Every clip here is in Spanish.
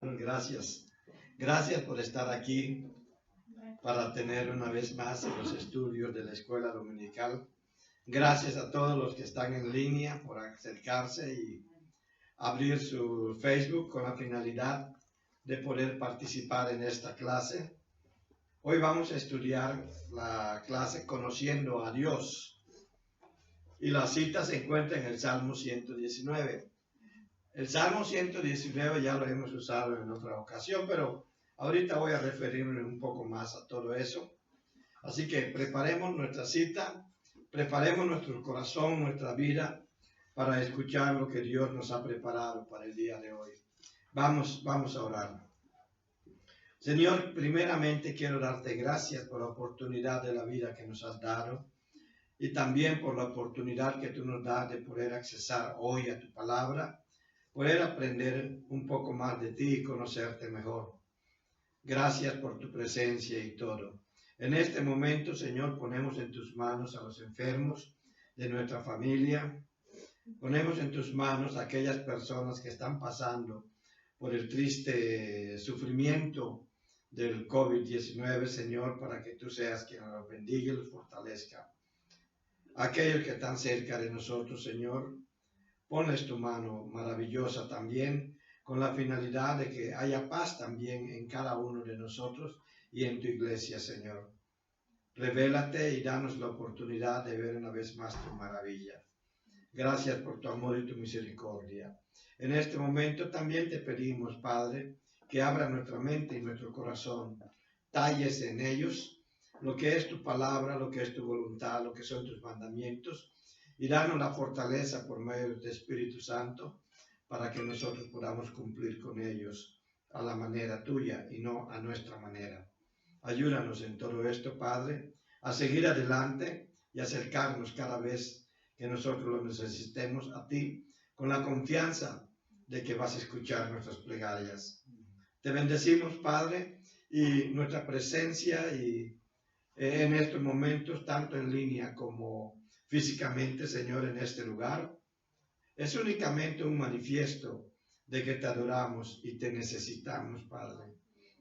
Gracias. Gracias por estar aquí para tener una vez más los estudios de la escuela dominical. Gracias a todos los que están en línea por acercarse y abrir su Facebook con la finalidad de poder participar en esta clase. Hoy vamos a estudiar la clase Conociendo a Dios. Y la cita se encuentra en el Salmo 119. El Salmo 119 ya lo hemos usado en otra ocasión, pero ahorita voy a referirme un poco más a todo eso. Así que preparemos nuestra cita, preparemos nuestro corazón, nuestra vida, para escuchar lo que Dios nos ha preparado para el día de hoy. Vamos a orar. Señor, primeramente quiero darte gracias por la oportunidad de la vida que nos has dado y también por la oportunidad que tú nos das de poder accesar hoy a tu palabra, poder aprender un poco más de ti y conocerte mejor. Gracias por tu presencia y todo. En este momento, Señor, ponemos en tus manos a los enfermos de nuestra familia. Ponemos en tus manos a aquellas personas que están pasando por el triste sufrimiento del COVID-19, Señor, para que tú seas quien los bendiga y los fortalezca. Aquellos que están cerca de nosotros, Señor, ponles tu mano maravillosa también, con la finalidad de que haya paz también en cada uno de nosotros y en tu iglesia, Señor. Revélate y danos la oportunidad de ver una vez más tu maravilla. Gracias por tu amor y tu misericordia. En este momento también te pedimos, Padre, que abra nuestra mente y nuestro corazón. Talles en ellos lo que es tu palabra, lo que es tu voluntad, lo que son tus mandamientos, y danos la fortaleza por medio del Espíritu Santo para que nosotros podamos cumplir con ellos a la manera tuya y no a nuestra manera. Ayúdanos en todo esto, Padre, a seguir adelante y acercarnos cada vez que nosotros lo necesitemos a ti, con la confianza de que vas a escuchar nuestras plegarias. Te bendecimos, Padre, y nuestra presencia y en estos momentos, tanto en línea como físicamente, Señor, en este lugar, es únicamente un manifiesto de que te adoramos y te necesitamos, Padre.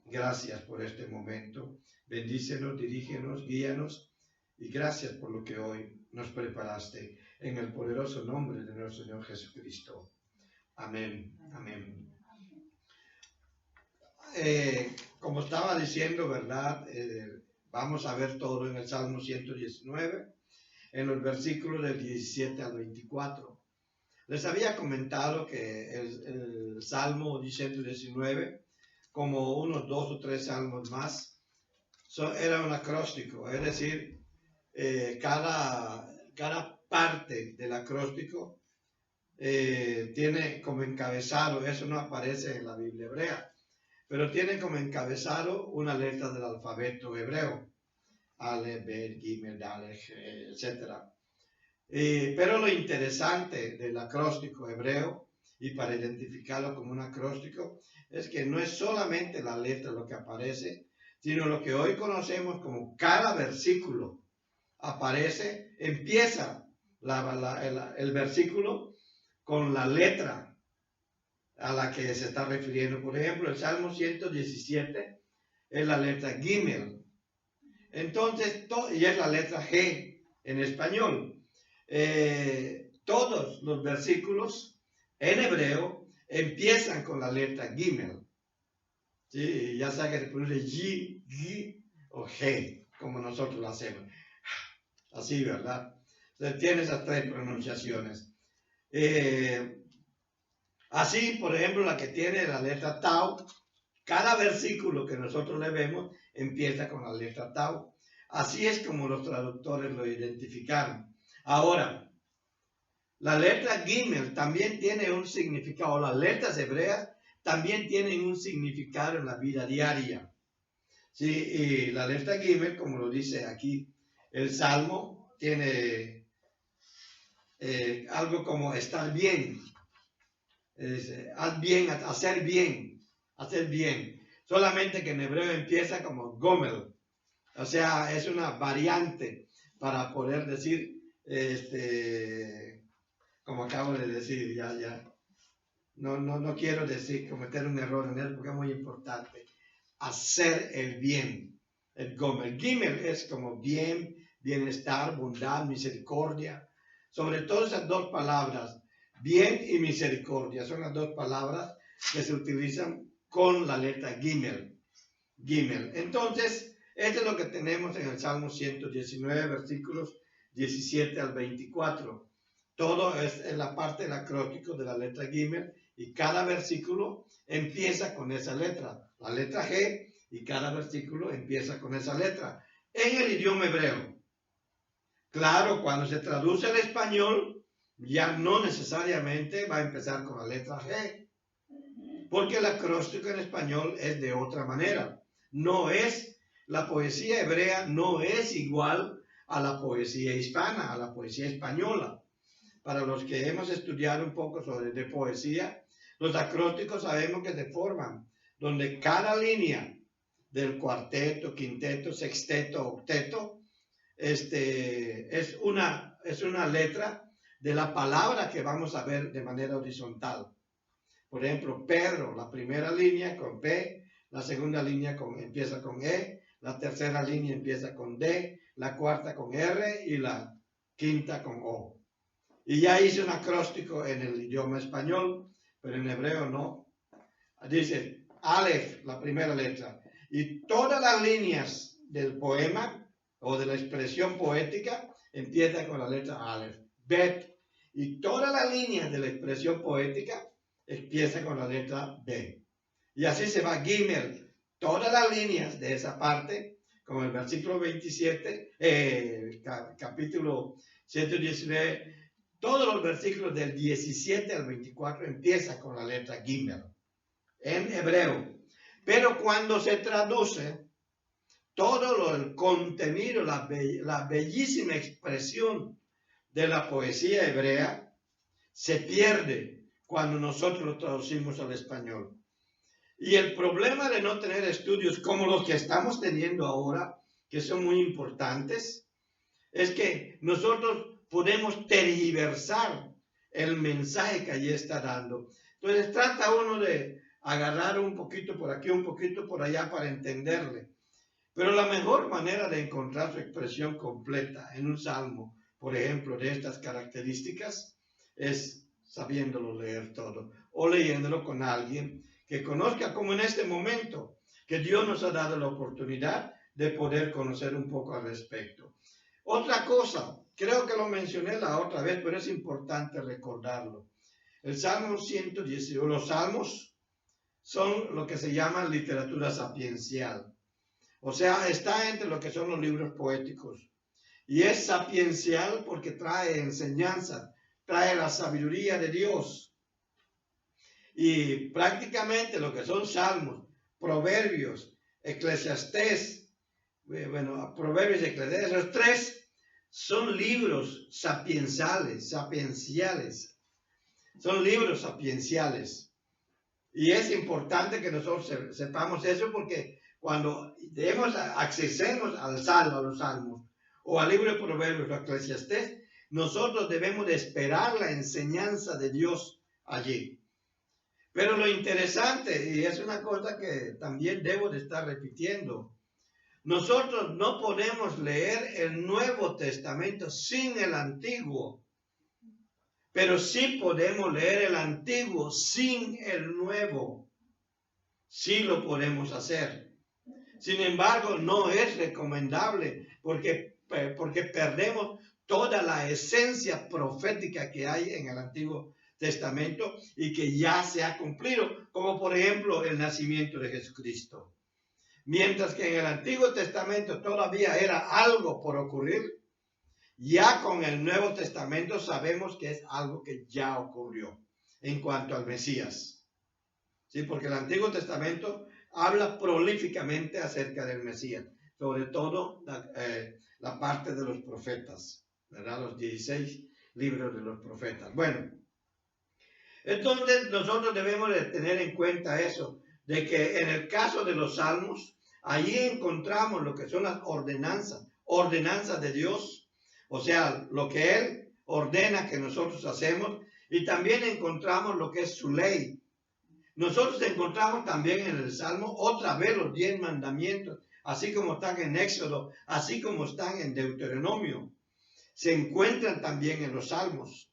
Gracias por este momento. Bendícenos, dirígenos, guíanos y gracias por lo que hoy nos preparaste en el poderoso nombre de nuestro Señor Jesucristo. Amén. Amén. Como estaba diciendo, ¿verdad? Vamos a ver todo en el Salmo 119, en los versículos del 17 al 24. Les había comentado que el Salmo 119, como unos 2 o 3 salmos más, era un acróstico, es decir, cada parte del acróstico tiene como encabezado, eso no aparece en la Biblia hebrea, pero tiene como encabezado una letra del alfabeto hebreo, Aleph, Bet, Gimel, Daleth, etc. Pero lo interesante del acróstico hebreo, y para identificarlo como un acróstico, es que no es solamente la letra lo que aparece, sino lo que hoy conocemos como cada versículo aparece, empieza el versículo con la letra a la que se está refiriendo. Por ejemplo, el Salmo 117 es la letra Gimel. Entonces, y es la letra G en español. Todos los versículos en hebreo empiezan con la letra Gimel. ¿Sí? Ya sea que se pronuncia G, G o G, como nosotros lo hacemos. Así, ¿verdad? Entonces, tiene esas 3 pronunciaciones. Así, por ejemplo, la que tiene la letra Tau, cada versículo que nosotros le vemos empieza con la letra Tau. Así es como los traductores lo identificaron. Ahora, la letra Gimel también tiene un significado, las letras hebreas también tienen un significado en la vida diaria. Sí, y la letra Gimel, como lo dice aquí el Salmo, tiene algo como estar bien. Haz bien, hacer bien, hacer bien. Solamente que en hebreo empieza como gomel, o sea, es una variante para poder decir, como acabo de decir, ya. no quiero decir cometer un error en él porque es muy importante. Hacer el bien. El Gomel. Gimel es como bien, bienestar, bondad, misericordia. Sobre todo esas dos palabras, bien y misericordia, son las dos palabras que se utilizan con la letra Gimel. Gimel. Entonces, esto es lo que tenemos en el Salmo 119, versículos 17 al 24. Todo es en la parte del acróstico de la letra Gimel y cada versículo empieza con esa letra, la letra G, y cada versículo empieza con esa letra. En el idioma hebreo, claro, cuando se traduce al español, ya no necesariamente va a empezar con la letra G, porque el acróstico en español es de otra manera. No es, la poesía hebrea no es igual a la poesía hispana, a la poesía española. Para los que hemos estudiado un poco sobre de poesía, los acrósticos sabemos que se forman, donde cada línea del cuarteto, quinteto, sexteto, octeto, es una letra de la palabra que vamos a ver de manera horizontal. Por ejemplo, Pedro, la primera línea con P, la segunda línea empieza con E, la tercera línea empieza con D, la cuarta con R y la quinta con O. Y ya hice un acróstico en el idioma español, pero en hebreo no. Dice Aleph, la primera letra. Y todas las líneas del poema o de la expresión poética empiezan con la letra Aleph. Bet. Y todas las líneas de la expresión poética empiezan con la letra B. Y así se va Gimel. Todas las líneas de esa parte, como el versículo 27, capítulo 119, todos los versículos del 17 al 24 empiezan con la letra Gimel en hebreo. Pero cuando se traduce, todo el contenido, la bellísima expresión de la poesía hebrea se pierde cuando nosotros lo traducimos al español. Y el problema de no tener estudios como los que estamos teniendo ahora, que son muy importantes, es que nosotros podemos tergiversar el mensaje que allí está dando. Entonces trata uno de agarrar un poquito por aquí, un poquito por allá para entenderle. Pero la mejor manera de encontrar su expresión completa en un salmo, por ejemplo, de estas características, es sabiéndolo leer todo o leyéndolo con alguien que conozca, como en este momento, que Dios nos ha dado la oportunidad de poder conocer un poco al respecto. Otra cosa, creo que lo mencioné la otra vez, pero es importante recordarlo. El Salmo 118, los salmos son lo que se llama literatura sapiencial. O sea, está entre lo que son los libros poéticos. Y es sapiencial porque trae enseñanza, trae la sabiduría de Dios. Y prácticamente lo que son salmos, proverbios, eclesiastés, proverbios y eclesiastés, los tres son libros sapienciales. Son libros sapienciales. Y es importante que nosotros sepamos eso porque cuando accesemos al salmo, a los salmos, o al libro de Proverbios o Eclesiastés, nosotros debemos de esperar la enseñanza de Dios allí. Pero lo interesante, y es una cosa que también debo de estar repitiendo, nosotros no podemos leer el Nuevo Testamento sin el Antiguo, pero sí podemos leer el Antiguo sin el Nuevo. Sí lo podemos hacer. Sin embargo, no es recomendable porque perdemos toda la esencia profética que hay en el Antiguo Testamento y que ya se ha cumplido, como por ejemplo el nacimiento de Jesucristo. Mientras que en el Antiguo Testamento todavía era algo por ocurrir, ya con el Nuevo Testamento sabemos que es algo que ya ocurrió en cuanto al Mesías. ¿Sí? Porque el Antiguo Testamento habla prolíficamente acerca del Mesías, sobre todo la parte de los profetas, ¿verdad? Los 16 libros de los profetas. Bueno, entonces nosotros debemos de tener en cuenta eso, de que en el caso de los salmos, allí encontramos lo que son las ordenanzas de Dios, o sea, lo que Él ordena que nosotros hacemos, Y también encontramos lo que es su ley. Nosotros encontramos también en el Salmo otra vez los 10 mandamientos, así como están en Éxodo, así como están en Deuteronomio. Se encuentran también en los Salmos.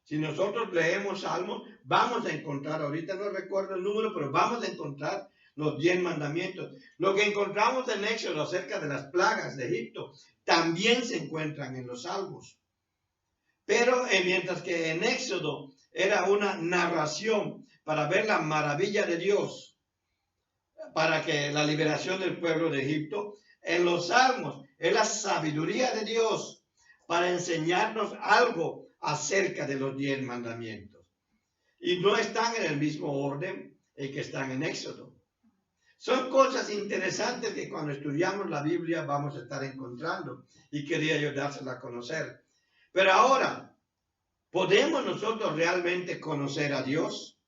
Si nosotros leemos Salmos, vamos a encontrar, ahorita no recuerdo el número, pero vamos a encontrar los 10 mandamientos. Lo que encontramos en Éxodo acerca de las plagas de Egipto, también se encuentran en los Salmos. Pero mientras que en Éxodo era una narración para ver la maravilla de Dios, para que la liberación del pueblo de Egipto, en los Salmos es la sabiduría de Dios para enseñarnos algo acerca de los 10 mandamientos. Y no están en el mismo orden en que están en Éxodo. Son cosas interesantes que cuando estudiamos la Biblia vamos a estar encontrando y quería yo dársela a conocer. Pero ahora, ¿podemos nosotros realmente conocer a Dios?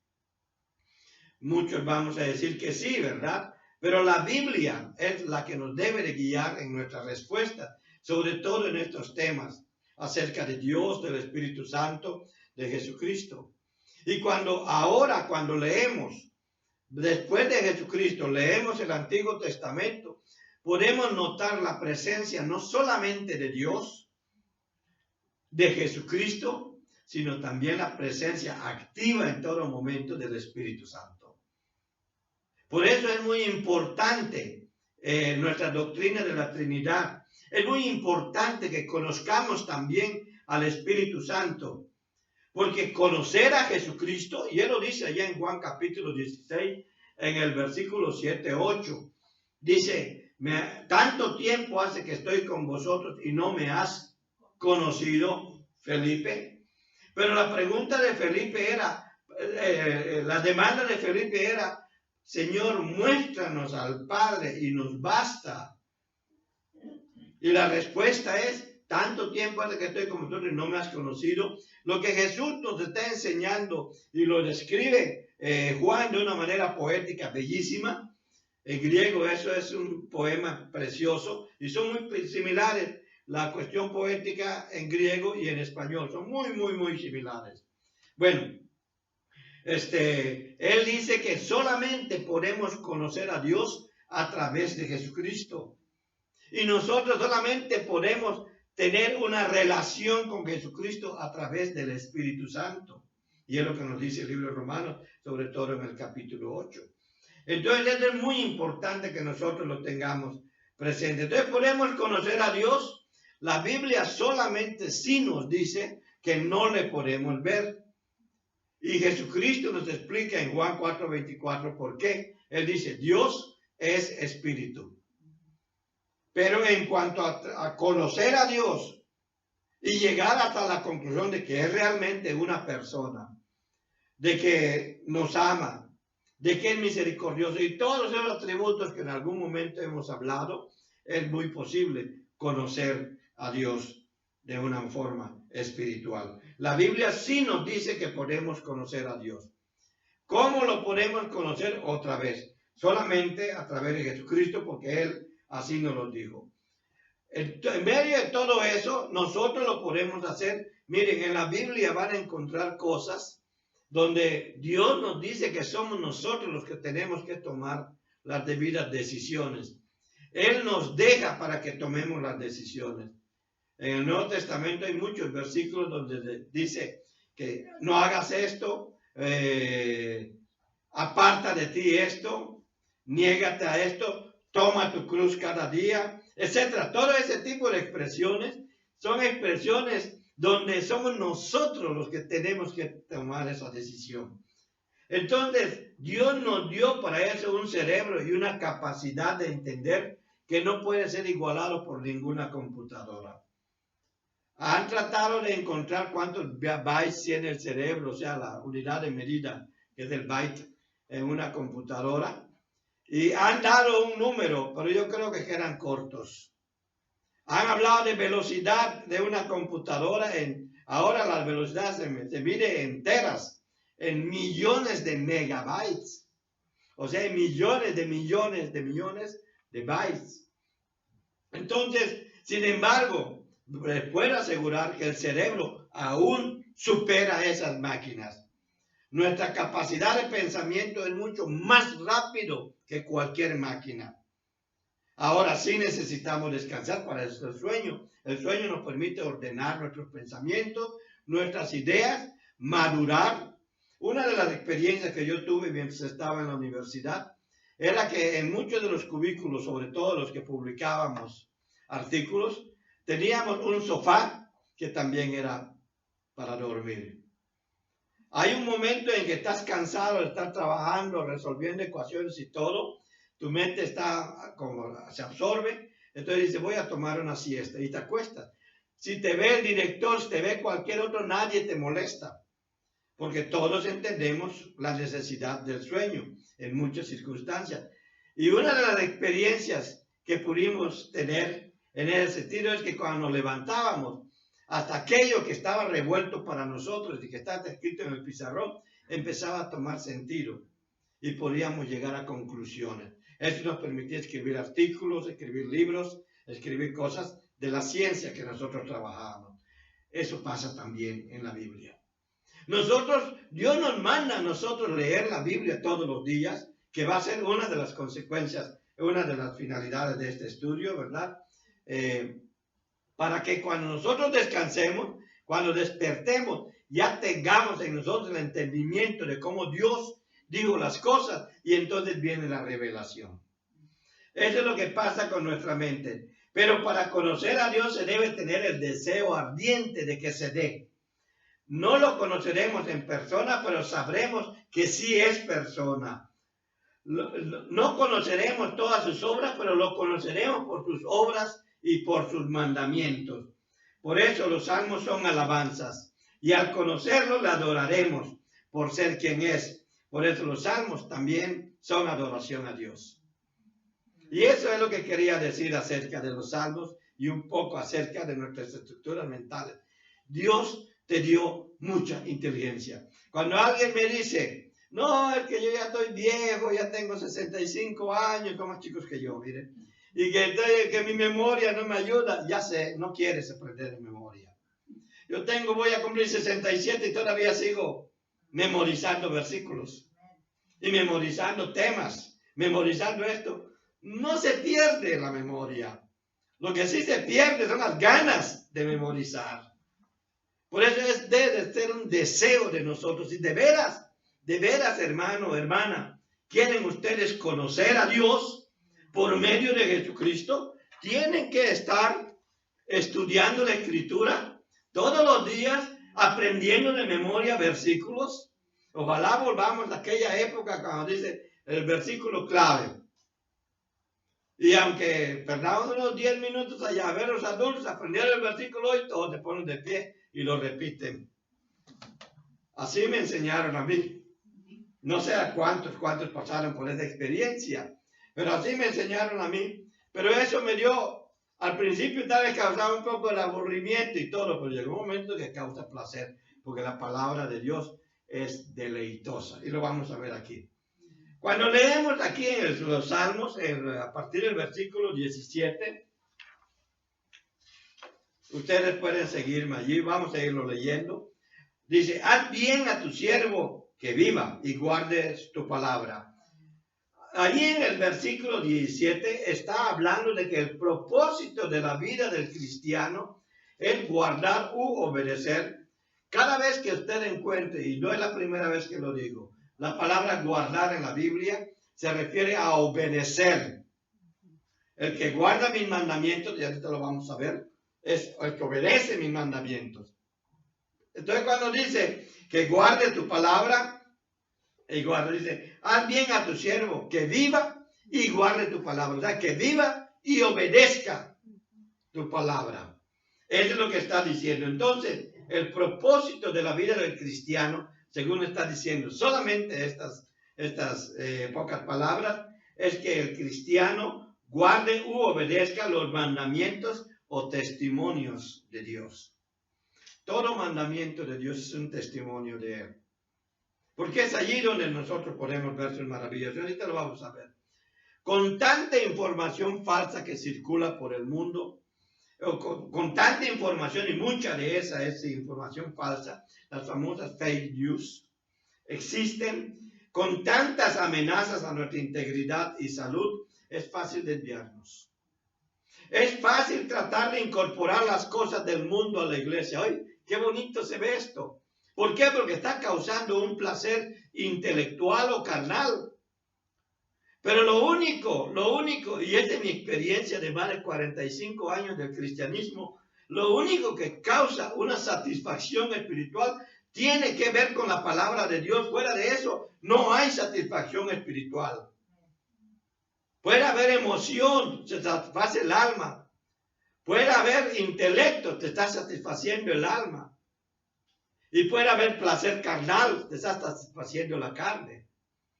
Muchos vamos a decir que sí, ¿verdad? Pero la Biblia es la que nos debe de guiar en nuestra respuesta, sobre todo en estos temas acerca de Dios, del Espíritu Santo, de Jesucristo. Y cuando leemos, después de Jesucristo, leemos el Antiguo Testamento, podemos notar la presencia no solamente de Dios, de Jesucristo, sino también la presencia activa en todo momento del Espíritu Santo. Por eso es muy importante nuestra doctrina de la Trinidad. Es muy importante que conozcamos también al Espíritu Santo, porque conocer a Jesucristo, y él lo dice allá en Juan capítulo 16, en el versículo 7-8, dice, tanto tiempo hace que estoy con vosotros y no me has conocido, Felipe. Pero la pregunta de Felipe era, la demanda de Felipe era, Señor, muéstranos al Padre y nos basta. Y la respuesta es, tanto tiempo hace que estoy con vosotros y no me has conocido. Lo que Jesús nos está enseñando y lo describe Juan de una manera poética bellísima. En griego eso es un poema precioso y son muy similares. La cuestión poética en griego y en español son muy similares. Bueno, él dice que solamente podemos conocer a Dios a través de Jesucristo. Y nosotros solamente podemos tener una relación con Jesucristo a través del Espíritu Santo. Y es lo que nos dice el libro de Romanos, sobre todo en el capítulo 8. Entonces es muy importante que nosotros lo tengamos presente. Entonces podemos conocer a Dios. La Biblia solamente sí nos dice que no le podemos ver. Y Jesucristo nos explica en Juan 4:24 por qué. Él dice, Dios es espíritu. Pero en cuanto a conocer a Dios y llegar hasta la conclusión de que es realmente una persona, de que nos ama, de que es misericordioso y todos esos atributos que en algún momento hemos hablado, es muy posible conocer a Dios de una forma espiritual. La Biblia sí nos dice que podemos conocer a Dios. ¿Cómo lo podemos conocer? Otra vez, solamente a través de Jesucristo, porque Él así nos lo dijo. En medio de todo eso, nosotros lo podemos hacer. Miren, en la Biblia van a encontrar cosas donde Dios nos dice que somos nosotros los que tenemos que tomar las debidas decisiones. Él nos deja para que tomemos las decisiones. En el Nuevo Testamento hay muchos versículos donde dice que no hagas esto, aparta de ti esto, niégate a esto, toma tu cruz cada día, etcétera. Todo ese tipo de expresiones son expresiones donde somos nosotros los que tenemos que tomar esa decisión. Entonces, Dios nos dio para eso un cerebro y una capacidad de entender que no puede ser igualado por ninguna computadora. Han tratado de encontrar cuántos bytes tiene el cerebro, o sea, la unidad de medida, que es el byte en una computadora. Y han dado un número, pero yo creo que quedan cortos. Han hablado de velocidad de una computadora. Ahora la velocidad se mide en teras, en millones de megabytes. O sea, en millones de bytes. Entonces, sin embargo, les puedo asegurar que el cerebro aún supera a esas máquinas. Nuestra capacidad de pensamiento es mucho más rápido que cualquier máquina. Ahora sí necesitamos descansar para eso el sueño. El sueño nos permite ordenar nuestros pensamientos, nuestras ideas, madurar. Una de las experiencias que yo tuve mientras estaba en la universidad era que en muchos de los cubículos, sobre todo los que publicábamos artículos, teníamos un sofá que también era para dormir. Hay un momento en que estás cansado de estar trabajando, resolviendo ecuaciones y todo. Tu mente está como se absorbe. Entonces dice, voy a tomar una siesta y te acuestas. Si te ve el director, si te ve cualquier otro, nadie te molesta. Porque todos entendemos la necesidad del sueño en muchas circunstancias. Y una de las experiencias que pudimos tener en ese sentido es que cuando nos levantábamos, hasta aquello que estaba revuelto para nosotros y que estaba escrito en el pizarrón, empezaba a tomar sentido y podíamos llegar a conclusiones. Eso nos permitía escribir artículos, escribir libros, escribir cosas de la ciencia que nosotros trabajábamos. Eso pasa también en la Biblia. Dios nos manda a nosotros leer la Biblia todos los días, que va a ser una de las consecuencias, una de las finalidades de este estudio, ¿verdad? Para que cuando nosotros descansemos, cuando despertemos, ya tengamos en nosotros el entendimiento de cómo Dios dijo las cosas y entonces viene la revelación. Eso es lo que pasa con nuestra mente. Pero para conocer a Dios se debe tener el deseo ardiente de que se dé. No lo conoceremos en persona, pero sabremos que sí es persona. No conoceremos todas sus obras, pero lo conoceremos por sus obras y por sus mandamientos. Por eso los salmos son alabanzas. Y al conocerlo le adoraremos por ser quien es. Por eso los salmos también son adoración a Dios. Y eso es lo que quería decir acerca de los salmos y un poco acerca de nuestras estructuras mentales. Dios te dio mucha inteligencia. Cuando alguien me dice, no, es que yo ya estoy viejo, ya tengo 65 años, son más chicos que yo, miren, y que mi memoria no me ayuda, ya sé, no quieres aprender en memoria. Voy a cumplir 67 y todavía sigo memorizando versículos y memorizando temas, memorizando esto. No se pierde la memoria. Lo que sí se pierde son las ganas de memorizar. Por eso debe ser un deseo de nosotros. Y de veras, hermano, hermana, quieren ustedes conocer a Dios por medio de Jesucristo, tienen que estar estudiando la Escritura todos los días, aprendiendo de memoria versículos. Ojalá volvamos a aquella época cuando dice el versículo clave. Y aunque perdamos unos 10 minutos allá a ver a los adultos aprender el versículo hoy, todos se ponen de pie y lo repiten. Así me enseñaron a mí. No sé a cuántos pasaron por esa experiencia, pero así me enseñaron a mí. Pero eso me dio, al principio tal vez causaba un poco de aburrimiento y todo, pero llegó un momento que causa placer, porque la palabra de Dios es deleitosa. Y lo vamos a ver aquí. Cuando leemos aquí en los Salmos, a partir del versículo 17, ustedes pueden seguirme allí, vamos a irlo leyendo. Dice, haz bien a tu siervo que viva y guardes tu palabra. Allí en el versículo 17 está hablando de que el propósito de la vida del cristiano es guardar u obedecer. Cada vez que usted encuentre, y no es la primera vez que lo digo, la palabra guardar en la Biblia se refiere a obedecer. El que guarda mis mandamientos, y ahorita lo vamos a ver, es el que obedece mis mandamientos. Entonces cuando dice que guarde tu palabra, dice, haz bien a tu siervo, que viva y guarde tu palabra. O sea, que viva y obedezca tu palabra. Eso es lo que está diciendo. Entonces, el propósito de la vida del cristiano, según está diciendo solamente estas pocas palabras, es que el cristiano guarde u obedezca los mandamientos o testimonios de Dios. Todo mandamiento de Dios es un testimonio de Él. Porque es allí donde nosotros podemos ver sus maravillas. Y ahorita lo vamos a ver. Con tanta información falsa que circula por el mundo, con tanta información, y mucha de esa es información falsa, las famosas fake news, existen con tantas amenazas a nuestra integridad y salud, es fácil desviarnos. Es fácil tratar de incorporar las cosas del mundo a la iglesia. ¡Ay, qué bonito se ve esto! ¿Por qué? Porque está causando un placer intelectual o carnal. Pero lo único, y es de mi experiencia de más de 45 años del cristianismo, lo único que causa una satisfacción espiritual tiene que ver con la palabra de Dios. Fuera de eso, no hay satisfacción espiritual. Puede haber emoción, se satisface el alma. Puede haber intelecto, te está satisfaciendo el alma. Y puede haber placer carnal, te está satisfaciendo la carne.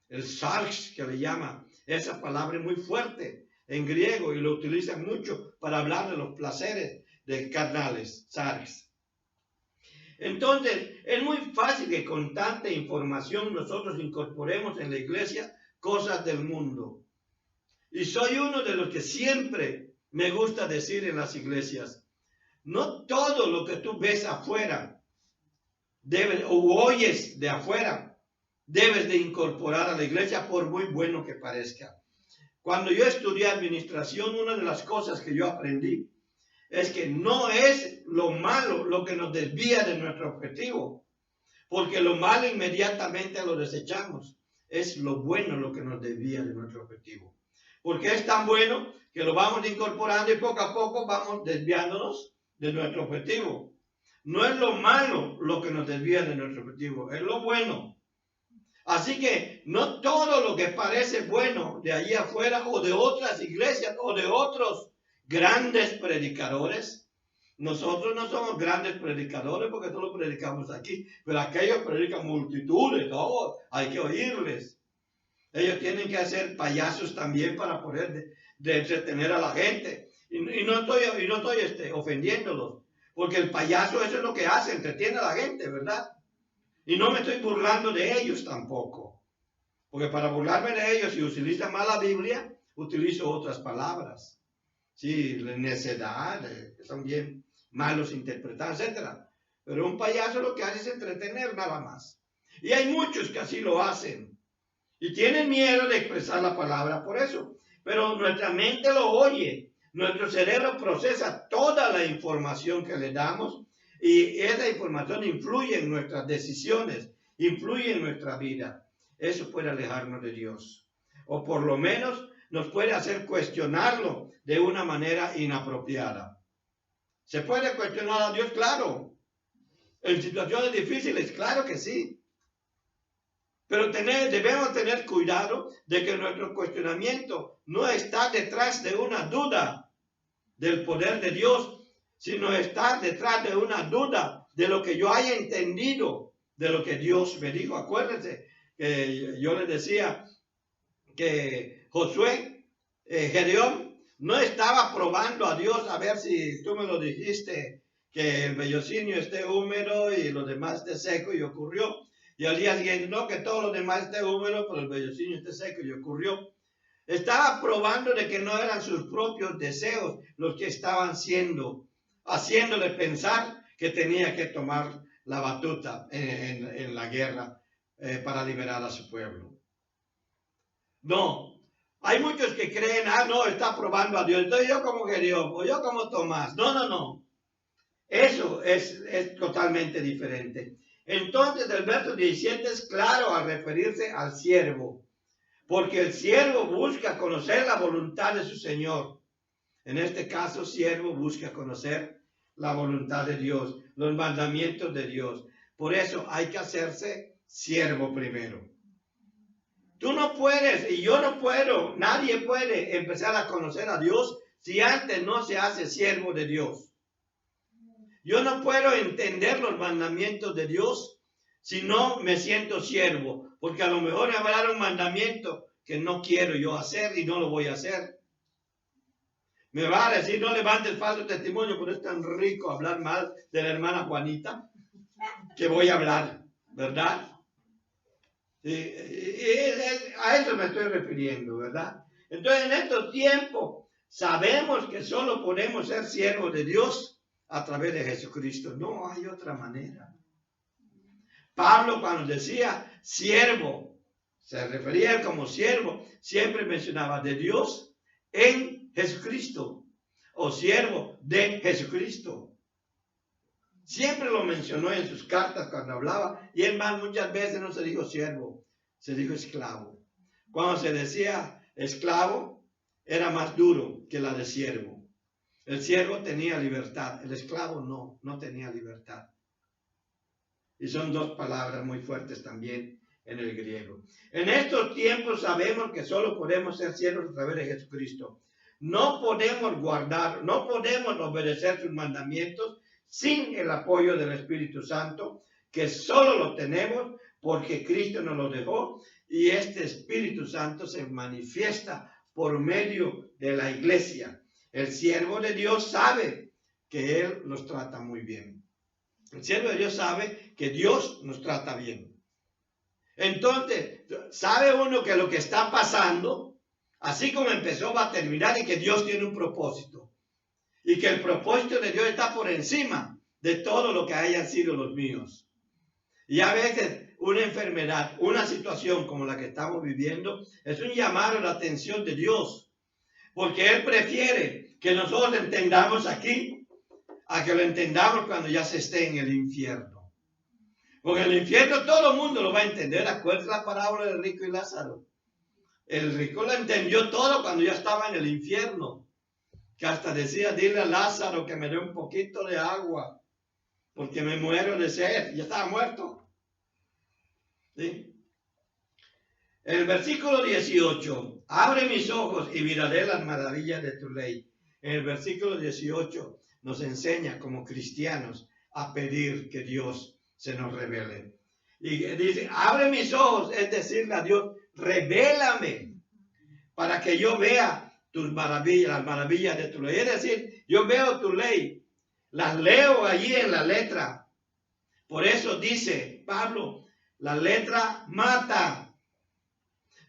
El sarx, que le llama, esa palabra es muy fuerte en griego y lo utilizan mucho para hablar de los placeres de carnales, sarx. Entonces, es muy fácil que con tanta información nosotros incorporemos en la iglesia cosas del mundo. Y soy uno de los que siempre me gusta decir en las iglesias, no todo lo que tú ves afuera o oyes de afuera debes de incorporar a la iglesia por muy bueno que parezca. Cuando yo estudié administración, una de las cosas que yo aprendí es que no es lo malo lo que nos desvía de nuestro objetivo, porque lo malo inmediatamente lo desechamos. Es lo bueno lo que nos desvía de nuestro objetivo. Porque es tan bueno que lo vamos incorporando y poco a poco vamos desviándonos de nuestro objetivo. No es lo malo lo que nos desvía de nuestro objetivo, es lo bueno. Así que no todo lo que parece bueno de allí afuera o de otras iglesias o de otros grandes predicadores. Nosotros no somos grandes predicadores porque solo predicamos aquí, pero aquellos predican multitudes, todos, hay que oírles. Ellos tienen que hacer payasos también para poder de entretener a la gente. Y no estoy ofendiéndolos, porque el payaso eso es lo que hace, entretiene a la gente, ¿verdad? Y no me estoy burlando de ellos tampoco. Porque para burlarme de ellos, si utilizan mal la Biblia, utilizo otras palabras. Sí, necedad, que son bien malos interpretados, etc. Pero un payaso lo que hace es entretener nada más. Y hay muchos que así lo hacen. Y tienen miedo de expresar la palabra por eso. Pero nuestra mente lo oye. Nuestro cerebro procesa toda la información que le damos. Y esa información influye en nuestras decisiones. Influye en nuestra vida. Eso puede alejarnos de Dios. O por lo menos nos puede hacer cuestionarlo de una manera inapropiada. ¿Se puede cuestionar a Dios? Claro. En situaciones difíciles, claro que sí. Pero debemos tener cuidado de que nuestro cuestionamiento no está detrás de una duda del poder de Dios, sino está detrás de una duda de lo que yo haya entendido de lo que Dios me dijo. Acuérdense que yo les decía que Josué, Gedeón, no estaba probando a Dios a ver si tú me lo dijiste, que el vellocinio esté húmedo y lo demás esté seco, y ocurrió. Y al día siguiente, no, que todo lo demás esté húmedo, pero el vellocinio esté seco, y ocurrió. Estaba probando de que no eran sus propios deseos los que estaban haciéndole pensar que tenía que tomar la batuta en la guerra para liberar a su pueblo. No, hay muchos que creen, no, está probando a Dios, entonces yo como Gedeón, o yo como Tomás. No. Eso es totalmente diferente. Entonces el verso 17 es claro al referirse al siervo, porque el siervo busca conocer la voluntad de su Señor. En este caso, siervo busca conocer la voluntad de Dios, los mandamientos de Dios. Por eso hay que hacerse siervo primero. Tú no puedes, y yo no puedo, nadie puede empezar a conocer a Dios si antes no se hace siervo de Dios. Yo no puedo entender los mandamientos de Dios si no me siento siervo, porque a lo mejor me va a dar un mandamiento que no quiero yo hacer y no lo voy a hacer. Me va a decir, no levantes falso testimonio, pero es tan rico hablar mal de la hermana Juanita que voy a hablar, ¿verdad? A eso me estoy refiriendo, ¿verdad? Entonces, en estos tiempos, sabemos que solo podemos ser siervos de Dios a través de Jesucristo. No hay otra manera. Pablo, cuando decía siervo, se refería a él como siervo, siempre mencionaba de Dios en Jesucristo, o siervo de Jesucristo. Siempre lo mencionó en sus cartas cuando hablaba, y es más, muchas veces no se dijo siervo, se dijo esclavo. Cuando se decía esclavo, era más duro que la de siervo. El siervo tenía libertad, el esclavo no tenía libertad. Y son dos palabras muy fuertes también en el griego. En estos tiempos sabemos que solo podemos ser siervos a través de Jesucristo. No podemos guardar, no podemos obedecer sus mandamientos sin el apoyo del Espíritu Santo, que solo lo tenemos porque Cristo nos lo dejó, y este Espíritu Santo se manifiesta por medio de la iglesia. El siervo de Dios sabe que Él nos trata muy bien. El siervo de Dios sabe que Dios nos trata bien. Entonces, sabe uno que lo que está pasando, así como empezó, va a terminar, y que Dios tiene un propósito. Y que el propósito de Dios está por encima de todo lo que hayan sido los míos. Y a veces una enfermedad, una situación como la que estamos viviendo, es un llamado a la atención de Dios. Porque Él prefiere que nosotros entendamos aquí a que lo entendamos cuando ya se esté en el infierno. Porque en el infierno todo el mundo lo va a entender. Acuérdate la parábola del rico y Lázaro. El rico lo entendió todo cuando ya estaba en el infierno. Que hasta decía, dile a Lázaro que me dé un poquito de agua, porque me muero de sed. Ya estaba muerto. ¿Sí? El versículo 18, abre mis ojos y miraré las maravillas de tu ley. En el versículo 18 nos enseña como cristianos a pedir que Dios se nos revele. Y dice, abre mis ojos, es decirle a Dios, revélame para que yo vea tus maravillas, las maravillas de tu ley. Es decir, yo veo tu ley, las leo allí en la letra. Por eso dice Pablo, la letra mata.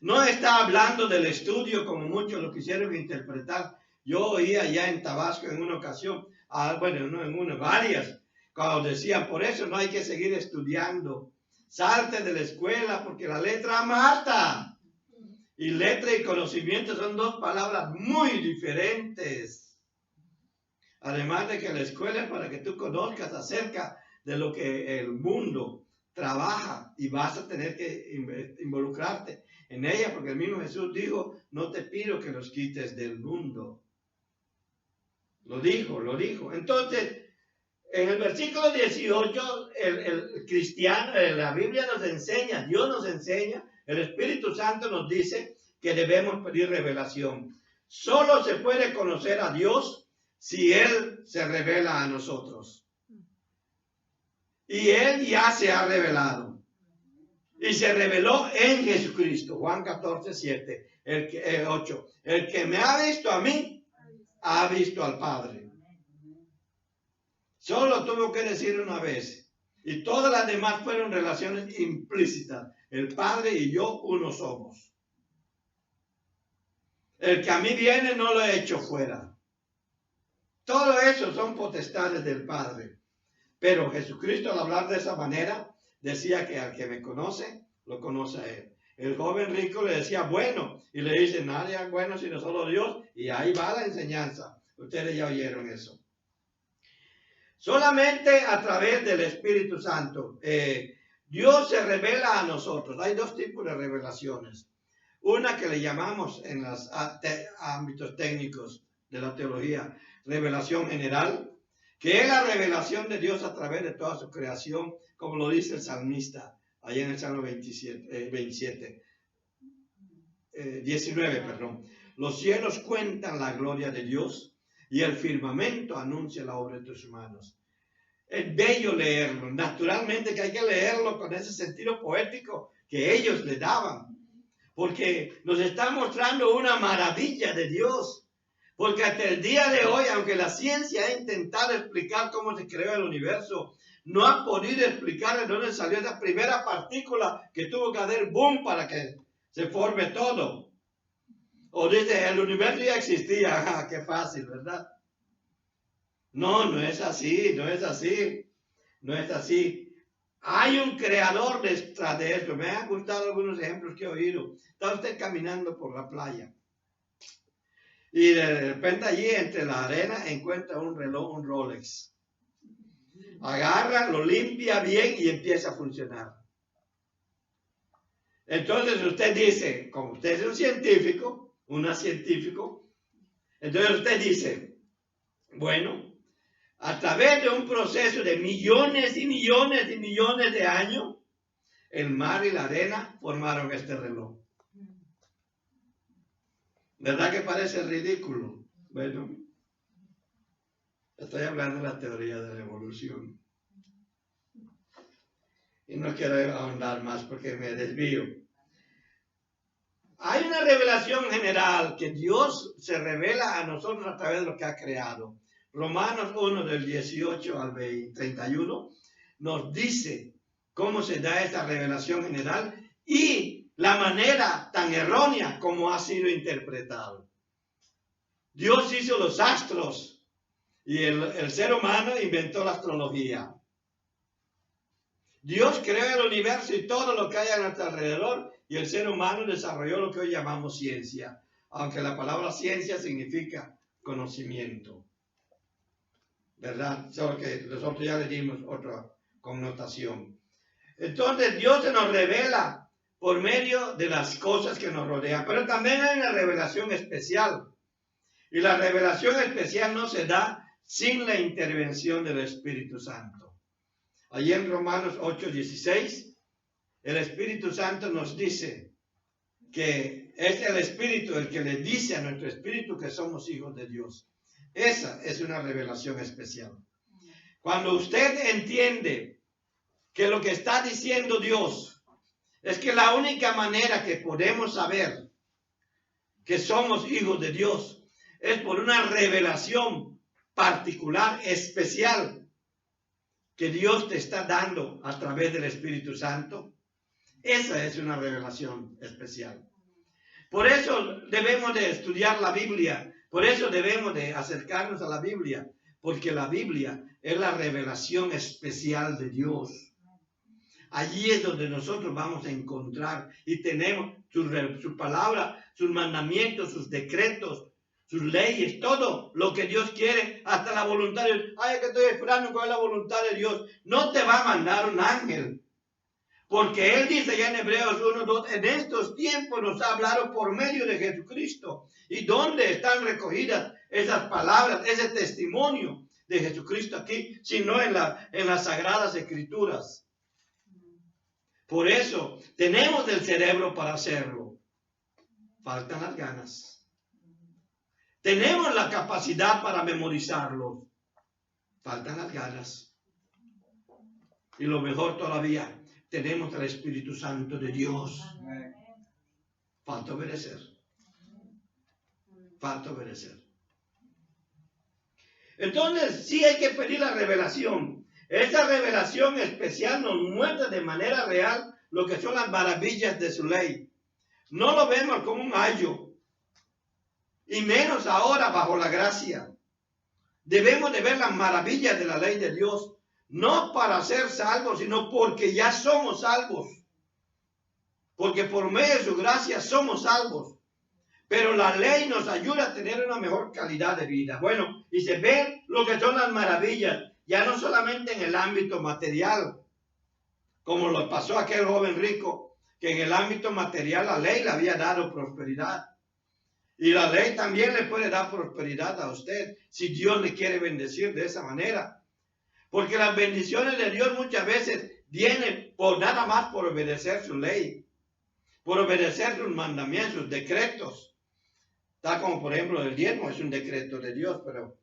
No está hablando del estudio como muchos lo quisieron interpretar. Yo oí allá en Tabasco en una ocasión, varias, cuando decían, por eso no hay que seguir estudiando. Salte de la escuela porque la letra mata. Y letra y conocimiento son dos palabras muy diferentes. Además de que la escuela es para que tú conozcas acerca de lo que el mundo trabaja, y vas a tener que involucrarte en ella, porque el mismo Jesús dijo, no te pido que los quites del mundo. Lo dijo. Entonces, en el versículo 18, el cristiano, la Biblia nos enseña, Dios nos enseña, el Espíritu Santo nos dice que debemos pedir revelación. Solo se puede conocer a Dios si Él se revela a nosotros. Y Él ya se ha revelado. Y se reveló en Jesucristo. Juan 14, 8. El que me ha visto a mí, ha visto al Padre. Solo tuvo que decir una vez. Y todas las demás fueron relaciones implícitas. El Padre y yo uno somos. El que a mí viene no lo he hecho fuera. Todo eso son potestades del Padre. Pero Jesucristo, al hablar de esa manera, decía que al que me conoce, lo conoce a Él. El joven rico le decía bueno, y le dice, nadie es bueno sino solo Dios. Y ahí va la enseñanza. Ustedes ya oyeron eso. Solamente a través del Espíritu Santo, Dios se revela a nosotros. Hay dos tipos de revelaciones. Una que le llamamos en los ámbitos técnicos de la teología, revelación general, que es la revelación de Dios a través de toda su creación, como lo dice el salmista, allá en el Salmo 19. Los cielos cuentan la gloria de Dios y el firmamento anuncia la obra de tus manos. Es bello leerlo, naturalmente que hay que leerlo con ese sentido poético que ellos le daban, porque nos está mostrando una maravilla de Dios. Porque hasta el día de hoy, aunque la ciencia ha intentado explicar cómo se creó el universo, no ha podido explicar de dónde salió esa primera partícula que tuvo que hacer boom para que se forme todo. O dice, el universo ya existía. Ah, qué fácil, ¿verdad? No, no es así, no es así. No es así. Hay un creador detrás de esto. Me han gustado algunos ejemplos que he oído. Está usted caminando por la playa. Y de repente allí entre la arena encuentra un reloj, un Rolex. Agarra, lo limpia bien y empieza a funcionar. Entonces usted dice, como usted es un científico, entonces usted dice, bueno, a través de un proceso de millones y millones y millones de años, el mar y la arena formaron este reloj. ¿Verdad que parece ridículo? Bueno, estoy hablando de la teoría de la evolución. Y no quiero ahondar más porque me desvío. Hay una revelación general que Dios se revela a nosotros a través de lo que ha creado. Romanos 1 del 18 al 31 nos dice cómo se da esta revelación general y la manera tan errónea como ha sido interpretado. Dios hizo los astros y el ser humano inventó la astrología. Dios creó el universo y todo lo que hay a nuestro alrededor y el ser humano desarrolló lo que hoy llamamos ciencia, aunque la palabra ciencia significa conocimiento, ¿verdad? Solo que nosotros ya le dimos otra connotación. Entonces Dios se nos revela por medio de las cosas que nos rodean, pero también hay una revelación especial. Y la revelación especial no se da sin la intervención del Espíritu Santo. Allí en Romanos 8:16, el Espíritu Santo nos dice que es el Espíritu el que le dice a nuestro espíritu que somos hijos de Dios. Esa es una revelación especial. Cuando usted entiende que lo que está diciendo Dios es que la única manera que podemos saber que somos hijos de Dios es por una revelación particular, especial, que Dios te está dando a través del Espíritu Santo. Esa es una revelación especial. Por eso debemos de estudiar la Biblia. Por eso debemos de acercarnos a la Biblia. Porque la Biblia es la revelación especial de Dios. Allí es donde nosotros vamos a encontrar y tenemos su palabra, sus mandamientos, sus decretos, sus leyes, todo lo que Dios quiere, hasta la voluntad de Dios. Ay, que estoy esperando cuál es la voluntad de Dios. No te va a mandar un ángel. Porque Él dice ya en Hebreos 1:2, en estos tiempos nos ha hablado por medio de Jesucristo. ¿Y dónde están recogidas esas palabras, ese testimonio de Jesucristo aquí? Sino en las Sagradas Escrituras. Por eso tenemos el cerebro para hacerlo. Faltan las ganas. Tenemos la capacidad para memorizarlo. Faltan las ganas. Y lo mejor todavía, tenemos el Espíritu Santo de Dios. Falta obedecer. Falta obedecer. Entonces, sí hay que pedir la revelación. Esa revelación especial nos muestra de manera real lo que son las maravillas de su ley. No lo vemos como un ayo. Y menos ahora bajo la gracia. Debemos de ver las maravillas de la ley de Dios. No para ser salvos, sino porque ya somos salvos. Porque por medio de su gracia somos salvos. Pero la ley nos ayuda a tener una mejor calidad de vida. Bueno, y se ve lo que son las maravillas. Ya no solamente en el ámbito material. Como lo pasó a aquel joven rico. Que en el ámbito material la ley le había dado prosperidad. Y la ley también le puede dar prosperidad a usted. Si Dios le quiere bendecir de esa manera. Porque las bendiciones de Dios muchas veces vienen por nada más por obedecer su ley. Por obedecer sus mandamientos, sus decretos. Tal como por ejemplo el diezmo es un decreto de Dios, pero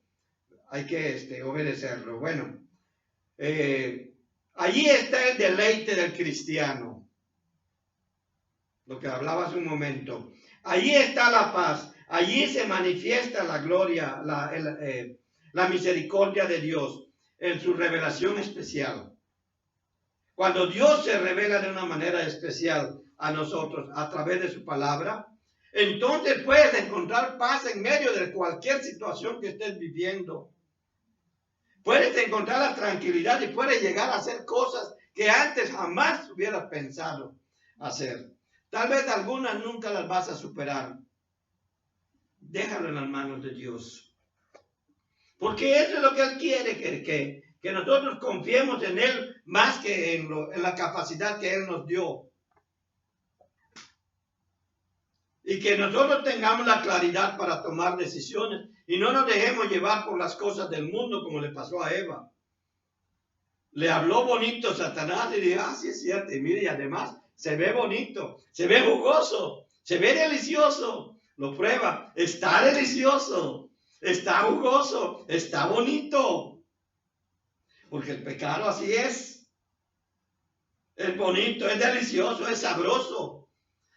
hay que obedecerlo. Bueno, allí está el deleite del cristiano. Lo que hablaba hace un momento. Allí está la paz. Allí se manifiesta la gloria, la misericordia de Dios en su revelación especial. Cuando Dios se revela de una manera especial a nosotros a través de su palabra, Entonces puedes encontrar paz en medio de cualquier situación que estés viviendo. Puedes encontrar la tranquilidad y puedes llegar a hacer cosas que antes jamás hubieras pensado hacer. Tal vez algunas nunca las vas a superar. Déjalo en las manos de Dios. Porque eso es lo que Él quiere, que nosotros confiemos en Él más que en la capacidad que Él nos dio. Y que nosotros tengamos la claridad para tomar decisiones y no nos dejemos llevar por las cosas del mundo como le pasó a Eva. Le habló bonito Satanás y dijo, sí es cierto, y mire, y además se ve bonito, se ve jugoso, se ve delicioso. Lo prueba, está delicioso, está jugoso, está bonito. Porque el pecado así es bonito, es delicioso, es sabroso.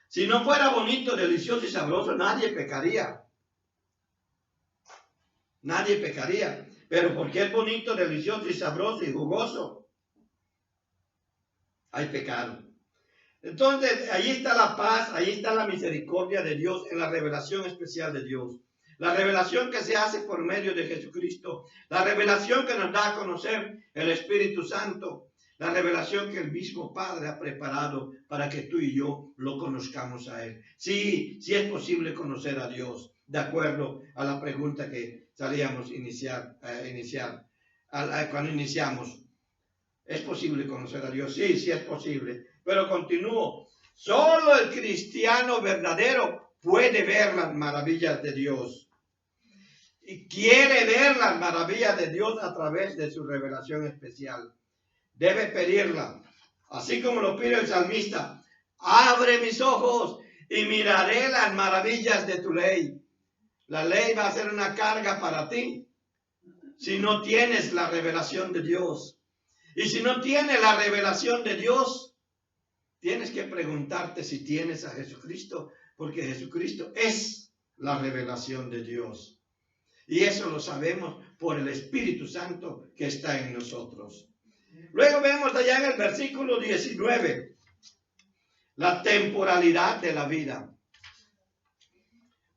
Si no fuera bonito, delicioso y sabroso, nadie pecaría. Nadie pecaría. Pero porque es bonito, delicioso y sabroso y jugoso, hay pecado. Entonces, ahí está la paz, ahí está la misericordia de Dios en la revelación especial de Dios. La revelación que se hace por medio de Jesucristo. La revelación que nos da a conocer el Espíritu Santo. La revelación que el mismo Padre ha preparado para que tú y yo lo conozcamos a Él. Sí, sí es posible conocer a Dios, de acuerdo a la pregunta que salíamos cuando iniciamos. ¿Es posible conocer a Dios? Sí, sí es posible. Pero continúo. Solo el cristiano verdadero puede ver las maravillas de Dios. Y quiere ver las maravillas de Dios a través de su revelación especial. Debe pedirla, así como lo pide el salmista. Abre mis ojos y miraré las maravillas de tu ley. La ley va a ser una carga para ti si no tienes la revelación de Dios. Y si no tienes la revelación de Dios, tienes que preguntarte si tienes a Jesucristo, porque Jesucristo es la revelación de Dios. Y eso lo sabemos por el Espíritu Santo que está en nosotros. Luego vemos allá en el versículo 19, la temporalidad de la vida.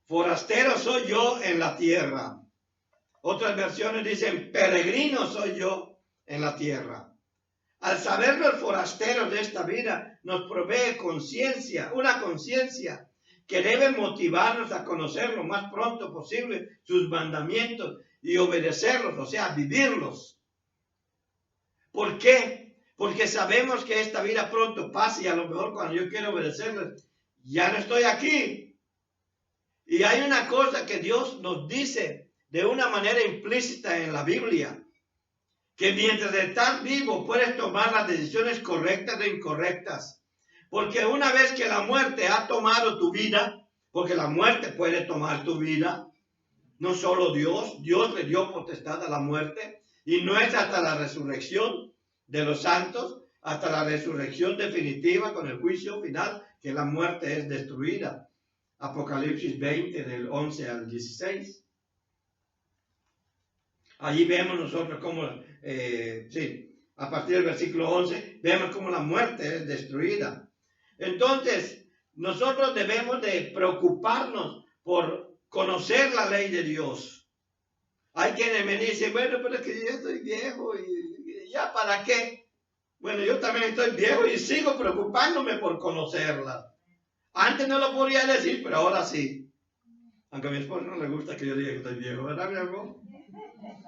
Forastero soy yo en la tierra. Otras versiones dicen, peregrino soy yo en la tierra. Al saber los forasteros de esta vida, nos provee conciencia, una conciencia que debe motivarnos a conocer lo más pronto posible sus mandamientos y obedecerlos, o sea, vivirlos. ¿Por qué? Porque sabemos que esta vida pronto pasa y a lo mejor cuando yo quiero obedecerles, ya no estoy aquí. Y hay una cosa que Dios nos dice de una manera implícita en la Biblia, que mientras estás vivo puedes tomar las decisiones correctas e incorrectas. Porque una vez que la muerte ha tomado tu vida, porque la muerte puede tomar tu vida, no solo Dios le dio potestad a la muerte, y no es hasta la resurrección de los santos, hasta la resurrección definitiva con el juicio final, que la muerte es destruida. Apocalipsis 20, del 11 al 16. Allí vemos nosotros cómo, a partir del versículo 11, vemos cómo la muerte es destruida. Entonces, nosotros debemos de preocuparnos por conocer la ley de Dios. Hay quienes me dicen, bueno, pero es que yo estoy viejo y ya para qué. Bueno, yo también estoy viejo y sigo preocupándome por conocerla. Antes no lo podía decir, pero ahora sí. Aunque a mi esposo no le gusta que yo diga que estoy viejo, ¿verdad, mi amor?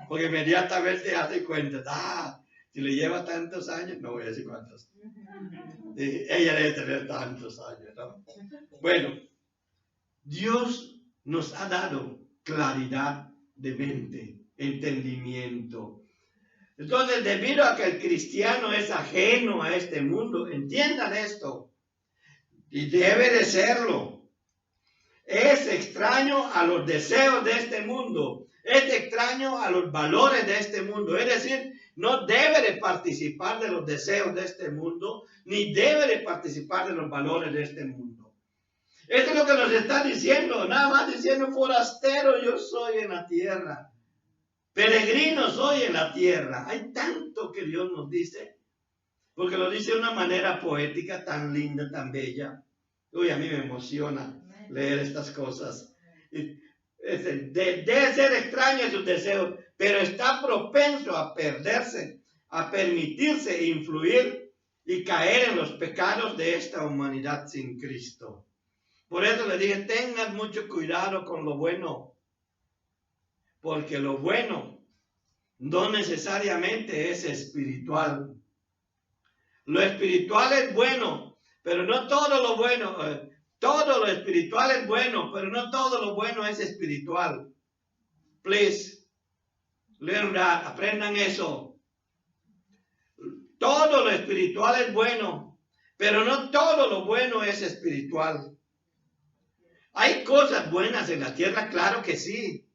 Porque inmediatamente hace cuenta, si le lleva tantos años, no voy a decir cuántos. Ella debe tener tantos años, ¿no? Bueno, Dios nos ha dado claridad de mente, entendimiento. Entonces, debido a que el cristiano es ajeno a este mundo, entiendan esto, y debe de serlo. Es extraño a los deseos de este mundo, es extraño a los valores de este mundo, es decir, no debe de participar de los deseos de este mundo, ni debe de participar de los valores de este mundo. Esto es lo que nos está diciendo, nada más diciendo, forastero yo soy en la tierra, peregrino soy en la tierra. Hay tanto que Dios nos dice, porque lo dice de una manera poética tan linda, tan bella. Uy, a mí me emociona leer estas cosas. Debe ser extraño en sus deseos, pero está propenso a perderse, a permitirse influir y caer en los pecados de esta humanidad sin Cristo. Por eso le dije, tengan mucho cuidado con lo bueno, porque lo bueno no necesariamente es espiritual. Lo espiritual es bueno, pero no todo lo bueno. Todo lo espiritual es bueno, pero no todo lo bueno es espiritual. Please, learn that, aprendan eso. Todo lo espiritual es bueno, pero no todo lo bueno es espiritual. Hay cosas buenas en la tierra, claro que sí.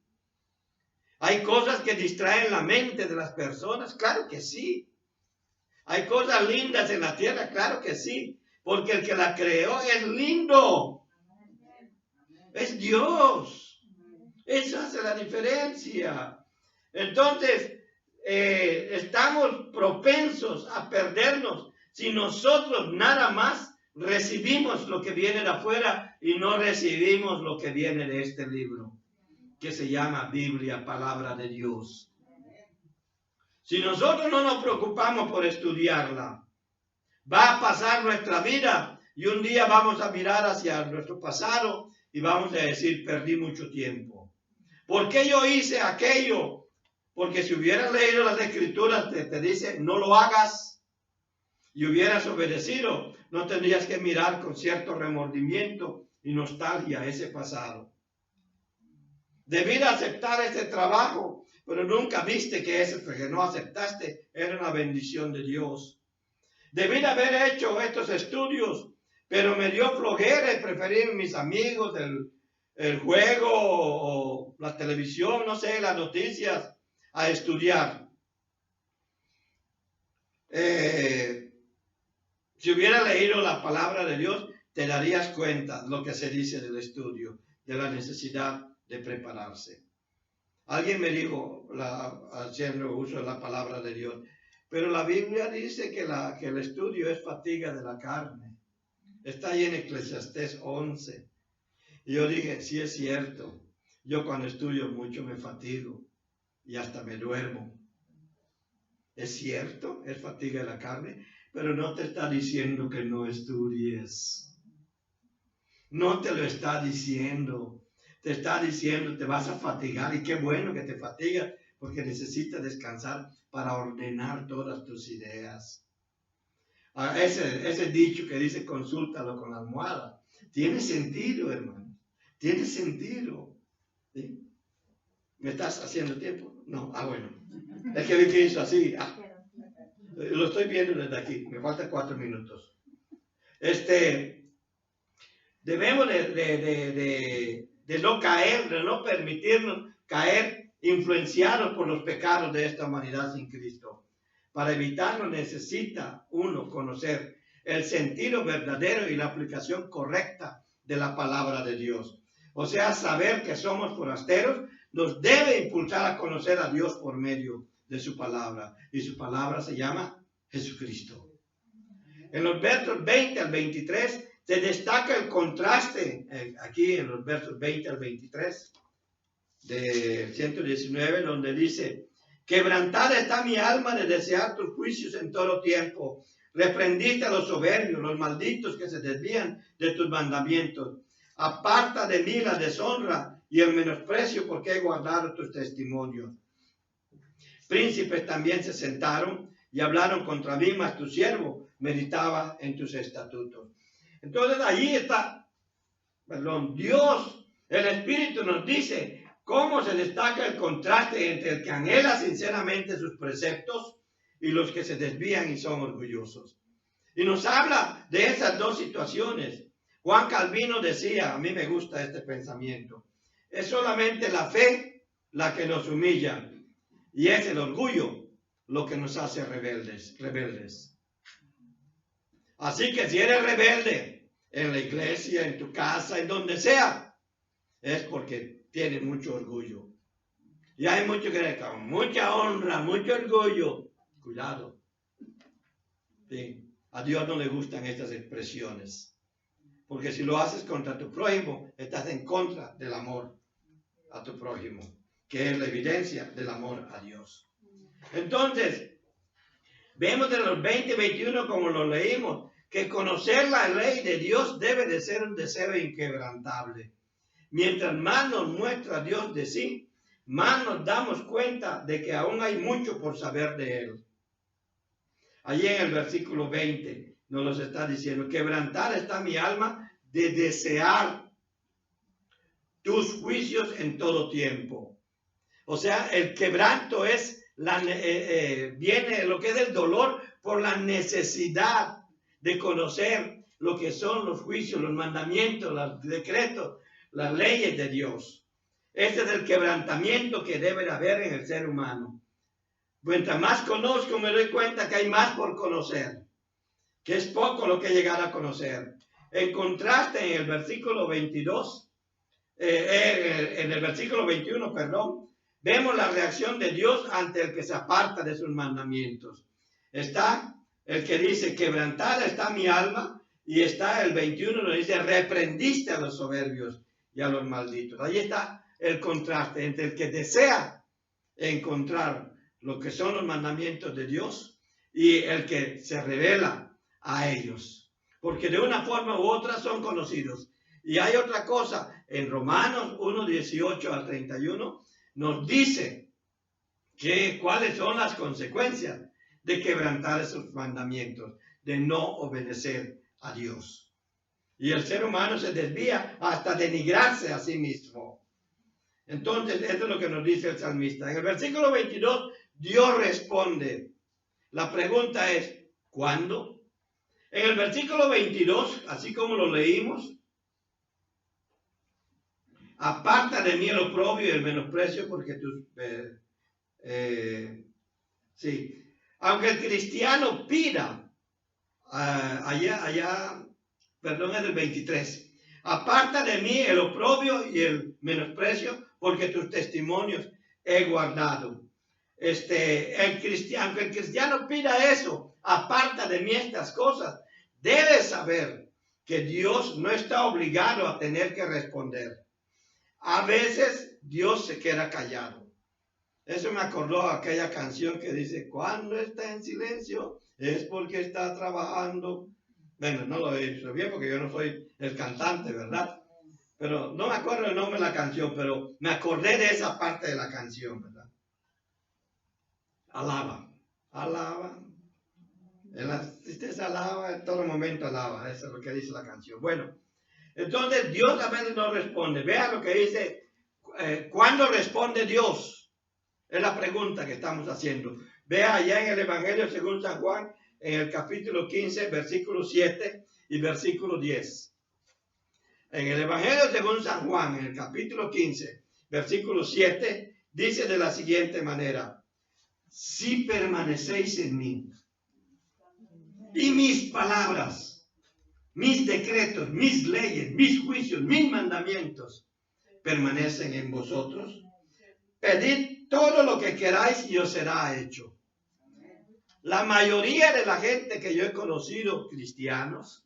Hay cosas que distraen la mente de las personas, claro que sí. Hay cosas lindas en la tierra, claro que sí. Porque el que la creó es lindo. Es Dios. Eso hace la diferencia. Entonces, estamos propensos a perdernos si nosotros nada más recibimos lo que viene de afuera y no recibimos lo que viene de este libro, que se llama Biblia, palabra de Dios. Si nosotros no nos preocupamos por estudiarla, va a pasar nuestra vida y un día vamos a mirar hacia nuestro pasado y vamos a decir, perdí mucho tiempo. ¿Por qué yo hice aquello? Porque si hubieras leído las escrituras, te dice, no lo hagas, y hubieras obedecido, no tendrías que mirar con cierto remordimiento y nostalgia ese pasado. Debí aceptar ese trabajo, pero nunca viste que ese que no aceptaste era una bendición de Dios. Debí haber hecho estos estudios, pero me dio flojera y preferí mis amigos, el juego o la televisión, no sé, las noticias, a estudiar. Si hubiera leído la palabra de Dios, te darías cuenta lo que se dice del estudio, de la necesidad de prepararse. Alguien me dijo, haciendo uso de la palabra de Dios, pero la Biblia dice que el estudio es fatiga de la carne. Está ahí en Eclesiastés 11. Y yo dije, sí es cierto. Yo cuando estudio mucho me fatigo y hasta me duermo. Es cierto, es fatiga de la carne, pero no te está diciendo que no estudies. No te lo está diciendo. Te está diciendo, te vas a fatigar, y qué bueno que te fatigas, porque necesitas descansar para ordenar todas tus ideas. Ese dicho que dice, consúltalo con la almohada, tiene sentido, hermano. Tiene sentido. ¿Sí? ¿Me estás haciendo tiempo? No, bueno. Es que vi que hizo así. Lo estoy viendo desde aquí. Me faltan 4 minutos. Debemos de no caer, de no permitirnos caer influenciados por los pecados de esta humanidad sin Cristo. Para evitarlo necesita uno conocer el sentido verdadero y la aplicación correcta de la palabra de Dios. O sea, saber que somos forasteros nos debe impulsar a conocer a Dios por medio de su palabra. Y su palabra se llama Jesucristo. En los versos 20 al 23 se destaca el contraste, aquí en los versos 20 al 23 de 119, donde dice, quebrantada está mi alma de desear tus juicios en todo tiempo. Reprendiste a los soberbios, los malditos que se desvían de tus mandamientos. Aparta de mí la deshonra y el menosprecio, porque he guardado tus testimonios. Príncipes también se sentaron y hablaron contra mí, mas tu siervo meditaba en tus estatutos. Entonces allí está, Dios, el Espíritu nos dice cómo se destaca el contraste entre el que anhela sinceramente sus preceptos y los que se desvían y son orgullosos. Y nos habla de esas dos situaciones. Juan Calvino decía, a mí me gusta este pensamiento, es solamente la fe la que nos humilla y es el orgullo lo que nos hace rebeldes. Así que si eres rebelde en la iglesia, en tu casa, en donde sea, es porque tienes mucho orgullo. Y hay mucho que con mucha honra, mucho orgullo. Cuidado. Sí. A Dios no le gustan estas expresiones. Porque si lo haces contra tu prójimo, estás en contra del amor a tu prójimo, que es la evidencia del amor a Dios. Entonces, vemos en los 20 y 21, como lo leímos, que conocer la ley de Dios debe de ser un deseo inquebrantable. Mientras más nos muestra Dios de sí, más nos damos cuenta de que aún hay mucho por saber de Él. Allí en el versículo 20 nos los está diciendo: quebrantada está mi alma de desear tus juicios en todo tiempo. O sea, el quebranto es viene lo que es el dolor por la necesidad de conocer lo que son los juicios, los mandamientos, los decretos, las leyes de Dios. Este es el quebrantamiento que debe de haber en el ser humano. Mientras más conozco, me doy cuenta que hay más por conocer, que es poco lo que llegar a conocer. En contraste, en el versículo 22, en el versículo 21, perdón, vemos la reacción de Dios ante el que se aparta de sus mandamientos. Está el que dice: quebrantada está mi alma, y está el 21, nos dice: reprendiste a los soberbios y a los malditos. Ahí está el contraste entre el que desea encontrar lo que son los mandamientos de Dios y el que se revela a ellos, porque de una forma u otra son conocidos. Y hay otra cosa, en Romanos 1, 18 al 31, nos dice que cuáles son las consecuencias de quebrantar esos mandamientos, de no obedecer a Dios. Y el ser humano se desvía hasta denigrarse a sí mismo. Entonces, esto es lo que nos dice el salmista. En el versículo 22, Dios responde. La pregunta es: ¿cuándo? En el versículo 22, así como lo leímos: aparta de mí el oprobio y el menosprecio, porque tus... sí. Aunque el cristiano pida, perdón, es el 23. Aparta de mí el oprobio y el menosprecio, porque tus testimonios he guardado. Aunque el cristiano pida eso, aparta de mí estas cosas, debe saber que Dios no está obligado a tener que responder. A veces Dios se queda callado. Eso me acordó aquella canción que dice: cuando está en silencio es porque está trabajando. Bueno, no lo he hecho bien porque yo no soy el cantante, ¿verdad? Pero no me acuerdo el nombre de la canción, pero me acordé de esa parte de la canción, ¿verdad? Alaba, alaba. En la tristeza alaba, en todo momento alaba. Eso es lo que dice la canción. Bueno, entonces Dios a veces no responde. Vea lo que dice. ¿Cuándo responde Dios? Es la pregunta que estamos haciendo. Vea allá en el Evangelio según San Juan, en el capítulo 15, versículo 7 y versículo 10. En el Evangelio según San Juan, en el capítulo 15, versículo 7, dice de la siguiente manera: si permanecéis en mí, y mis palabras, mis decretos, mis leyes, mis juicios, mis mandamientos permanecen en vosotros, pedid todo lo que queráis y os será hecho. La mayoría de la gente que yo he conocido, cristianos,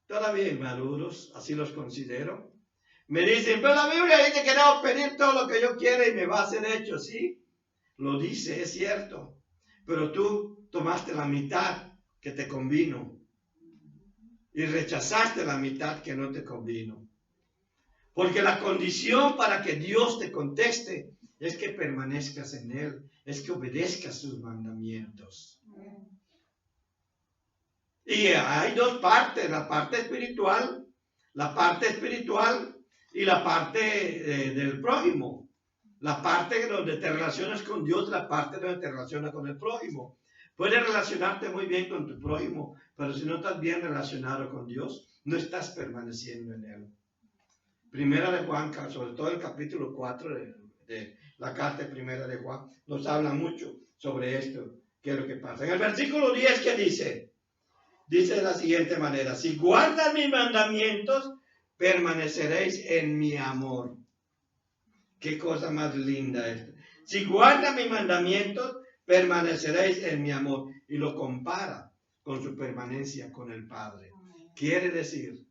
todavía inmaduros, así los considero, me dicen: pero la Biblia dice que debo pedir todo lo que yo quiera y me va a ser hecho. Sí, lo dice, es cierto, pero tú tomaste la mitad que te convino y rechazaste la mitad que no te convino. Porque la condición para que Dios te conteste es que permanezcas en Él, es que obedezcas sus mandamientos. Y hay dos partes: la parte espiritual y la parte del prójimo. La parte donde te relacionas con Dios, la parte donde te relacionas con el prójimo. Puedes relacionarte muy bien con tu prójimo, pero si no estás bien relacionado con Dios, no estás permaneciendo en Él. Primera de Juan, sobre todo el capítulo 4 de la carta primera de Juan, nos habla mucho sobre esto, qué es lo que pasa. En el versículo 10, ¿qué dice? Dice de la siguiente manera: si guardan mis mandamientos, permaneceréis en mi amor. Qué cosa más linda esto. Si guardan mis mandamientos, permaneceréis en mi amor. Y lo compara con su permanencia con el Padre. Quiere decir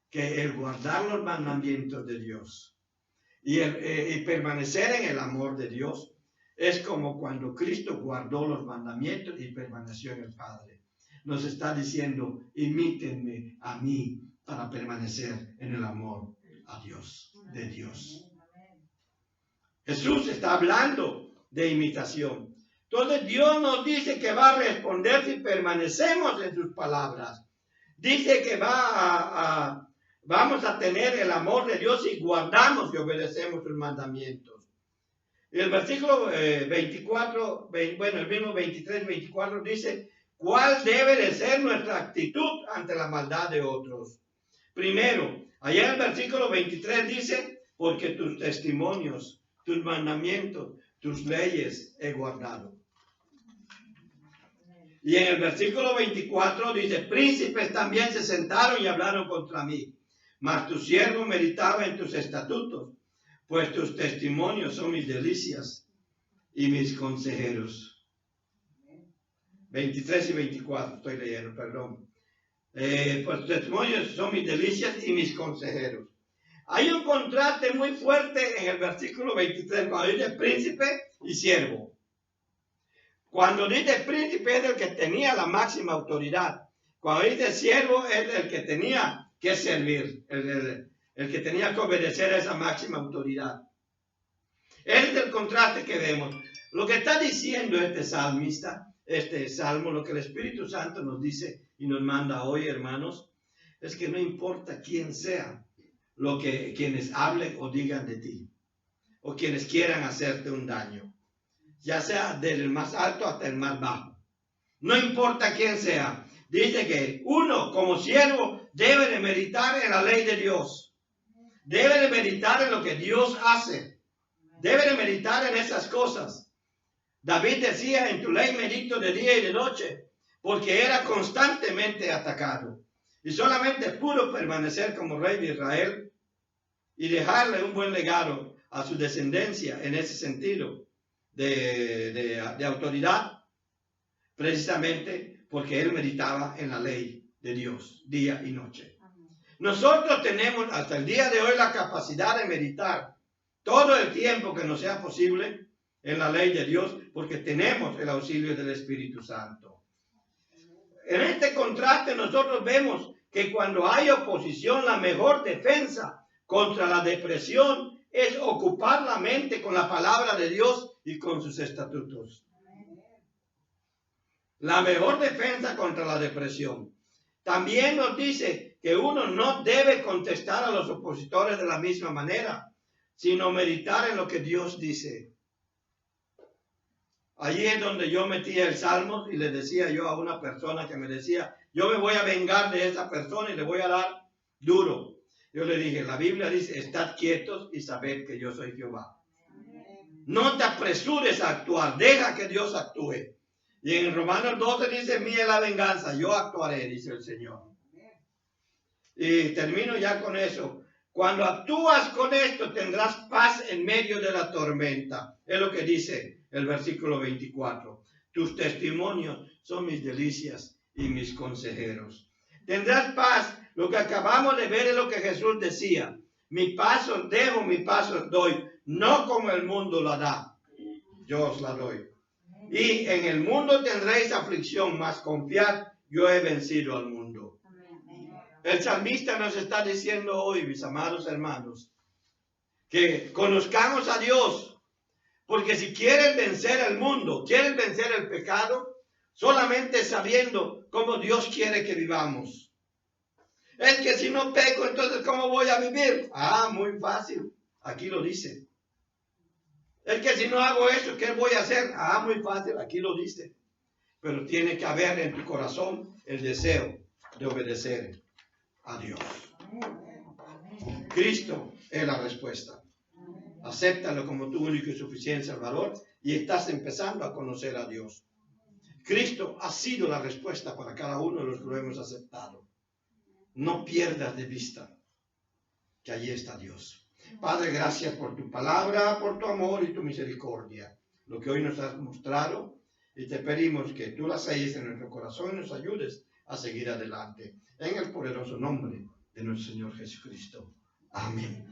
que el guardar los mandamientos de Dios y permanecer en el amor de Dios es como cuando Cristo guardó los mandamientos y permaneció en el Padre. Nos está diciendo, imítenme a mí para permanecer en el amor a Dios, de Dios. Jesús está hablando de imitación. Entonces Dios nos dice que va a responder si permanecemos en sus palabras. Dice que vamos a tener el amor de Dios si guardamos y obedecemos sus mandamientos. El versículo 24, bueno, el mismo 23, 24 dice, ¿cuál debe de ser nuestra actitud ante la maldad de otros? Primero, allá en el versículo 23 dice, porque tus testimonios, tus mandamientos, tus leyes he guardado. Y en el versículo 24 dice, príncipes también se sentaron y hablaron contra mí, mas tu siervo meditaba en tus estatutos, pues tus testimonios son mis delicias y mis consejeros. 23 y 24 estoy leyendo, perdón. Pues tus testimonios son mis delicias y mis consejeros. Hay un contraste muy fuerte en el versículo 23, cuando dice príncipe y siervo. Cuando dice príncipe es el que tenía la máxima autoridad. Cuando dice siervo es el que tenía que servir, el que tenía que obedecer a esa máxima autoridad. Ese es el contraste que vemos. Lo que está diciendo este salmista, este salmo, lo que el Espíritu Santo nos dice y nos manda hoy, hermanos, es que no importa quién sea, quienes hablen o digan de ti, o quienes quieran hacerte un daño, ya sea desde el más alto hasta el más bajo. No importa quién sea. Dice que uno como siervo debe de meditar en la ley de Dios. Debe de meditar en lo que Dios hace. Debe de meditar en esas cosas. David decía, en tu ley medito de día y de noche, porque era constantemente atacado. Y solamente pudo permanecer como rey de Israel y dejarle un buen legado a su descendencia en ese sentido de autoridad, precisamente porque él meditaba en la ley de Dios día y noche. Nosotros tenemos hasta el día de hoy la capacidad de meditar todo el tiempo que nos sea posible en la ley de Dios, porque tenemos el auxilio del Espíritu Santo. En este contraste nosotros vemos que cuando hay oposición, la mejor defensa contra la depresión es ocupar la mente con la palabra de Dios y con sus estatutos. La mejor defensa contra la depresión. También nos dice que uno no debe contestar a los opositores de la misma manera, sino meditar en lo que Dios dice. Allí es donde yo metía el salmo y le decía yo a una persona que me decía, yo me voy a vengar de esa persona y le voy a dar duro. Yo le dije, la Biblia dice, estad quietos y sabed que yo soy Jehová. No te apresures a actuar, deja que Dios actúe. Y en Romanos 12 dice, mía es la venganza, yo actuaré, dice el Señor. Y termino ya con eso. Cuando actúas con esto, tendrás paz en medio de la tormenta. Es lo que dice el versículo 24. Tus testimonios son mis delicias y mis consejeros. Tendrás paz. Lo que acabamos de ver es lo que Jesús decía. Mi paz os dejo, mi paz os doy. No como el mundo la da. Yo os la doy. Y en el mundo tendréis aflicción, mas confiad, yo he vencido al mundo. El salmista nos está diciendo hoy, mis amados hermanos, que conozcamos a Dios, porque si quieres vencer al mundo, quieres vencer el pecado, solamente sabiendo cómo Dios quiere que vivamos. Es que si no peco, entonces ¿cómo voy a vivir? Ah, muy fácil, aquí lo dice. Es que si no hago eso, ¿qué voy a hacer? Ah, muy fácil, aquí lo dice. Pero tiene que haber en tu corazón el deseo de obedecer a Dios. Cristo es la respuesta. Acéptalo como tu único y suficiente Salvador y estás empezando a conocer a Dios. Cristo ha sido la respuesta para cada uno de los que lo hemos aceptado. No pierdas de vista que allí está Dios. Padre, gracias por tu palabra, por tu amor y tu misericordia. Lo que hoy nos has mostrado, y te pedimos que tú las selles en nuestro corazón y nos ayudes a seguir adelante. En el poderoso nombre de nuestro Señor Jesucristo. Amén.